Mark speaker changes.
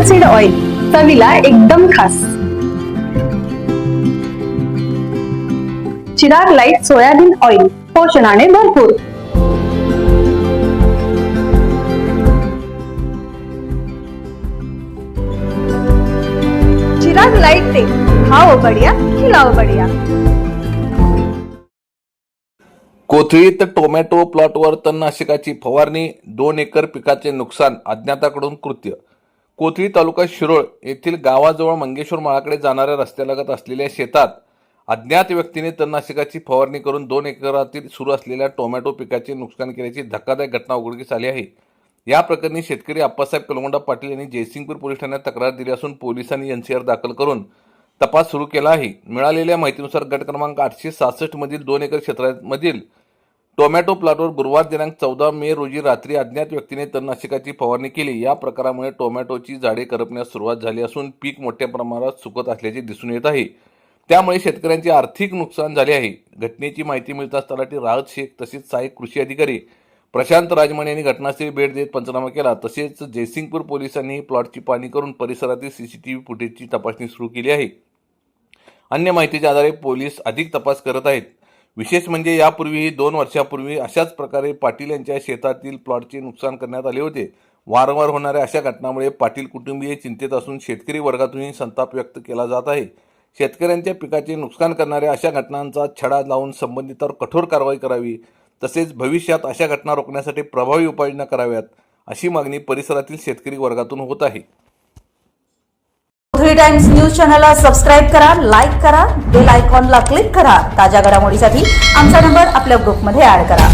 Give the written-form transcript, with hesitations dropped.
Speaker 1: Apple seed oil, चवीला एकदम खास. चिराग लाईट सोयाबीन ऑइल, पोषणाने भरपूर. चिराग लाईट तेल, खाओ बढिया, खिलाओ बढिया.
Speaker 2: कोथळीत टोमॅटो प्लॉटवर तणनाशकाची फवारणी, 2 एकर पिकाचे नुकसान, अज्ञाताकडून कृत्य. कोथळी तालुका शिरोळ येथील गावाजवळ मंगेश्वर माळाकडे जाणाऱ्या रस्त्यालगत असलेल्या शेतात अज्ञात व्यक्तीने तणनाशकाची फवारणी करून 2 एकरातील सुरू असलेल्या टोमॅटो पिकाचे नुकसान केल्याची धक्कादायक घटना उघडकीस आली आहे. या प्रकरणी शेतकरी आप्पासाहेब कलगोंडा पाटील यांनी जयसिंगपूर पोलीस ठाण्यात तक्रार दिली असून पोलिसांनी एनसीआर दाखल करून तपास सुरू केला आहे. मिळालेल्या माहितीनुसार गट क्रमांक 866 मधील 2 एकर क्षेत्रामधील टोमॅटो प्लॉटवर गुरुवार दिनांक 14 मे रोजी रात्री अज्ञात व्यक्तीने तणनाशकाची फवारणी केली. या प्रकारामुळे टोमॅटोची झाडे करपण्यास सुरुवात झाली असून पीक मोठ्या प्रमाणात सुकत असल्याचे दिसून येत आहे. त्यामुळे शेतकऱ्यांचे आर्थिक नुकसान झाले आहे. घटनेची माहिती मिळताच तलाठी राहत शेख तसेच सहाय्यक कृषी अधिकारी प्रशांत राजमाने यांनी घटनास्थळी भेट देत पंचनामा केला. तसेच जयसिंगपूर पोलिसांनी प्लॉटची पाहणी करून परिसरातील सीसीटीव्ही फुटेजची तपासणी सुरू केली आहे. अन्य माहितीच्या आधारे पोलीस अधिक तपास करत आहेत. विशेष म्हणजे यापूर्वीही 2 वर्षापूर्वी अशाच प्रकारे पाटील यांच्या शेतातील प्लॉटचे नुकसान करण्यात आले होते. वारंवार होणाऱ्या अशा घटनांमुळे पाटील कुटुंबीय चिंतेत असून शेतकरी वर्गातूनही संताप व्यक्त केला जात आहे. शेतकऱ्यांच्या पिकाचे नुकसान करणाऱ्या अशा घटनांचा छडा लावून संबंधितांवर कठोर कारवाई करावी, तसेच भविष्यात अशा घटना रोखण्यासाठी प्रभावी उपाययोजना कराव्यात, अशी मागणी परिसरातील शेतकरी वर्गातून होत आहे.
Speaker 3: कोथळी टाइम्स न्यूज चॅनलला सबस्क्राईब करा, लाईक करा, बेल आयकॉनला क्लिक करा. ताज्या घडामोडीसाठी आमचा नंबर आपल्या ग्रुपमध्ये ऍड करा.